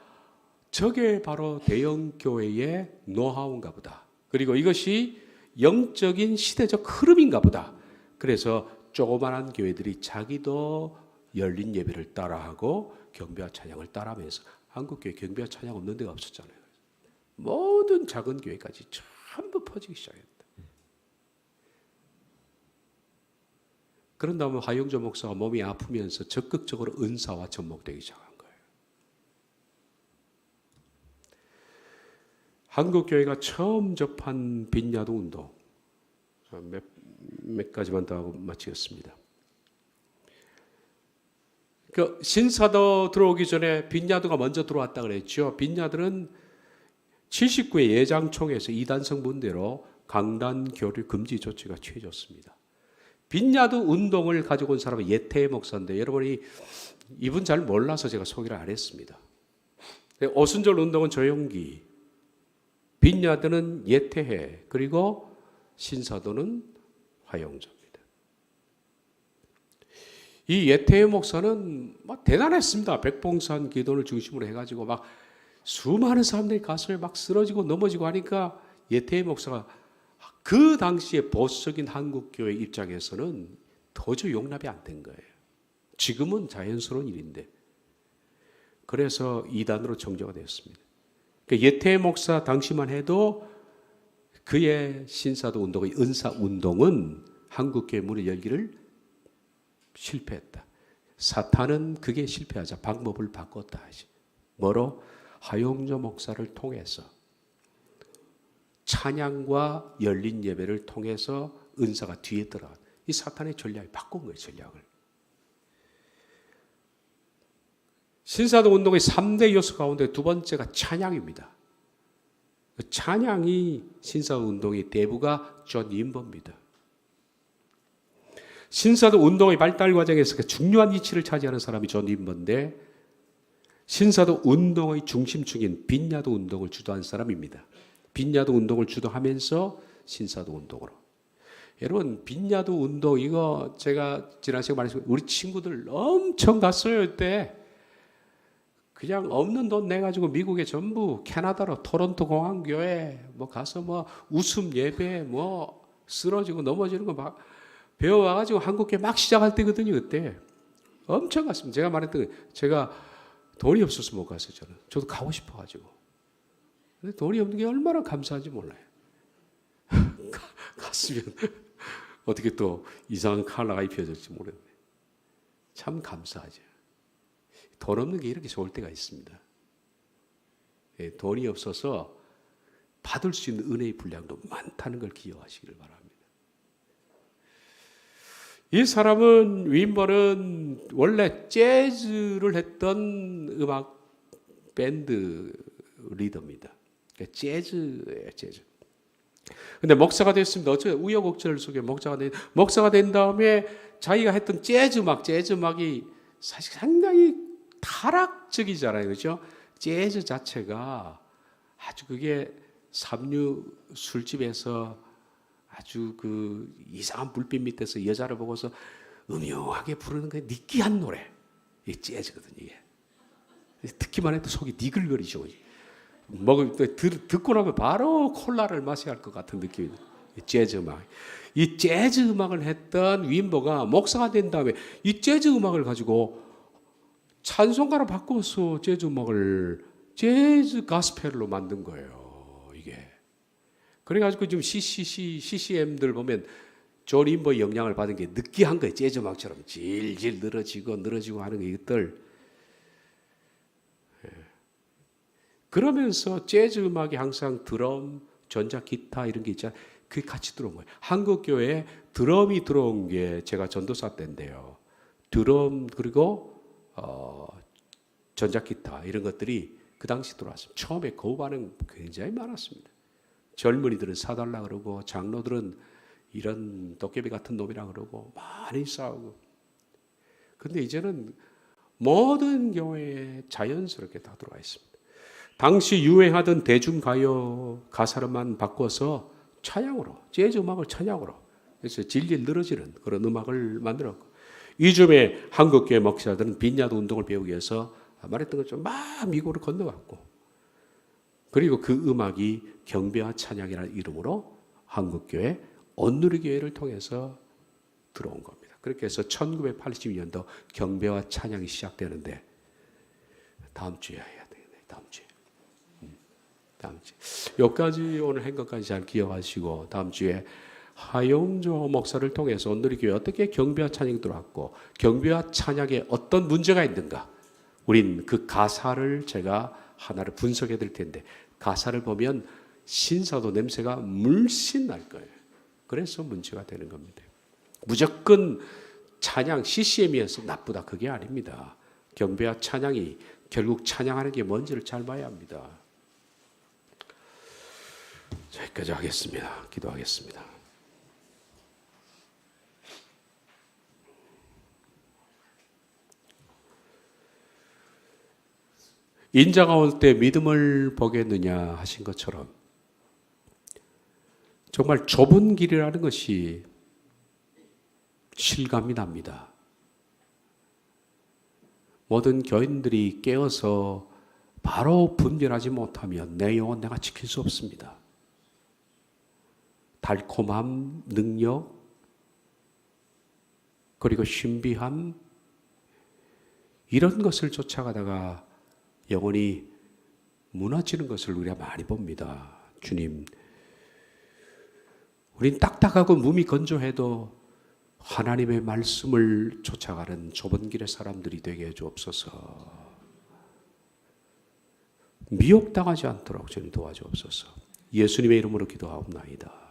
저게 바로 대형 교회의 노하우인가 보다. 그리고 이것이 영적인 시대적 흐름인가 보다. 그래서 조그만한 교회들이 자기도 열린 예배를 따라하고 경배와 찬양을 따라하면서 한국교회 경배와 찬양 없는 데가 없었잖아요. 모든 작은 교회까지 전부 퍼지기 시작했다. 그런 다음에 하영조 목사가 몸이 아프면서 적극적으로 은사와 접목되기 시작한 거예요. 한국교회가 처음 접한 빈야도 운동 몇 가지만 더 하고 마치겠습니다. 그 신사도 들어오기 전에 빈야도가 먼저 들어왔다 그랬죠. 빈야들은 79회 예장총회에서 이단성 문대로 강단 교류 금지 조치가 취해졌습니다. 빈야도 운동을 가지고 온 사람은 예태 목사인데 여러분이 이분 잘 몰라서 제가 소개를 안 했습니다. 오순절 운동은 조용기, 빈야도는 예태해, 그리고 신사도는 화영조입니다. 이 예태의 목사는 막 대단했습니다. 백봉산 기도를 중심으로 해가지고 막 수많은 사람들이 가슴에 막 쓰러지고 넘어지고 하니까 예태의 목사가 그 당시에 보수적인 한국교회 입장에서는 도저히 용납이 안 된 거예요. 지금은 자연스러운 일인데. 그래서 이단으로 정죄가 되었습니다. 그러니까 예태의 목사 당시만 해도 그의 신사도 운동의 은사 운동은 한국교회 문을 열기를 실패했다. 사탄은 그게 실패하자 방법을 바꿨다 하지. 뭐로? 하용조 목사를 통해서 찬양과 열린 예배를 통해서 은사가 뒤에 들어간 이 사탄의 전략이 바꾼 거예요. 전략을. 신사도 운동의 3대 요소 가운데 두 번째가 찬양입니다. 찬양이 신사도 운동의 대부가 존 윈버입니다. 신사도 운동의 발달 과정에서 중요한 위치를 차지하는 사람이 존 윈버인데 신사도 운동의 중심축인 빈야도 운동을 주도한 사람입니다. 빈야도 운동을 주도하면서 신사도 운동으로. 여러분 빈야도 운동 이거 제가 지난 시간에 말했지만 우리 친구들 엄청 갔어요. 그때 그냥 없는 돈 내가지고 미국에 전부 캐나다로 토론토 공항교회 뭐 가서 뭐 웃음 예배 뭐 쓰러지고 넘어지는 거 막 배워와가지고 한국교회 막 시작할 때거든요. 그때 엄청 갔습니다. 제가 말했던 제가 돈이 없어서 못 갔어요. 저도 가고 싶어가지고. 근데 돈이 없는 게 얼마나 감사한지 몰라요. 갔으면 어떻게 또 이상한 컬러가 입혀질지 모르겠네. 참 감사하죠. 돈 없는 게 이렇게 좋을 때가 있습니다. 돈이 없어서 받을 수 있는 은혜의 분량도 많다는 걸 기억하시기를 바랍니다. 이 사람은 윈버는 원래 재즈를 했던 음악 밴드 리더입니다. 그러니까 재즈예요, 재즈. 근데 목사가 됐습니다. 어쩌 우여곡절 속에 목사가 된 다음에 자기가 했던 재즈 음악이 사실 상당히 타락적이잖아요, 그렇죠? 재즈 자체가 아주 그게 삼류 술집에서 아주 그 이상한 불빛 밑에서 여자를 보고서 음흉하게 부르는 그 느끼한 노래, 이게 재즈거든요. 이게 듣기만 해도 속이 니글거리죠. 듣고 나면 바로 콜라를 마셔야 할 것 같은 느낌입니다. 재즈 음악. 이 재즈 음악을 했던 윈버가 목사가 된 다음에 이 재즈 음악을 가지고 찬송가로 바꿔서 재즈 음악을 재즈 가스펠로 만든 거예요. 이게. 그래가지고 지금 CCM들 보면 존 윈버의 영향을 받은 게 느끼한 거예요. 재즈 음악처럼 질질 늘어지고 하는 이것들. 그러면서 재즈 음악이 항상 드럼, 전자 기타 이런 게 있잖아요. 그게 같이 들어온 거예요. 한국 교회에 드럼이 들어온 게 제가 전도사 때인데요. 드럼 그리고 전자 기타 이런 것들이 그 당시 들어왔습니다. 처음에 거부 반응 굉장히 많았습니다. 젊은이들은 사달라 그러고 장로들은 이런 도깨비 같은 놈이라 그러고 많이 싸우고. 근데 이제는 모든 교회에 자연스럽게 다 들어와 있습니다. 당시 유행하던 대중가요 가사로만 바꿔서 찬양으로, 재즈 음악을 찬양으로, 그래서 질질 늘어지는 그런 음악을 만들었고, 이쯤에 한국교회 목사들은 빈야도 운동을 배우기 위해서 말했던 것처럼 막 미국으로 건너갔고, 그리고 그 음악이 경배와 찬양이라는 이름으로 한국교회 온누리교회를 통해서 들어온 겁니다. 그렇게 해서 1982년도 경배와 찬양이 시작되는데, 다음 주에 해야 되겠네. 다음 주에. 여기까지 오늘 한 것까지 잘 기억하시고, 다음 주에 하용조 목사를 통해서 온누리교회 어떻게 경배와 찬양이 들어왔고 경배와 찬양에 어떤 문제가 있는가, 우린 그 가사를 제가 하나를 분석해 드릴 텐데, 가사를 보면 신사도 냄새가 물씬 날 거예요. 그래서 문제가 되는 겁니다. 무조건 찬양 CCM이어서 나쁘다, 그게 아닙니다. 경배와 찬양이 결국 찬양하는 게 뭔지를 잘 봐야 합니다. 자, 여기까지 하겠습니다. 기도하겠습니다. 인자가 올 때 믿음을 보겠느냐 하신 것처럼 정말 좁은 길이라는 것이 실감이 납니다. 모든 교인들이 깨어서 바로 분별하지 못하면 내 영혼 내가 지킬 수 없습니다. 달콤함, 능력, 그리고 신비함, 이런 것을 쫓아가다가 영혼이 무너지는 것을 우리가 많이 봅니다. 주님, 우린 딱딱하고 몸이 건조해도 하나님의 말씀을 쫓아가는 좁은 길의 사람들이 되게 해주옵소서. 미혹당하지 않도록 주님 도와주옵소서. 예수님의 이름으로 기도하옵나이다.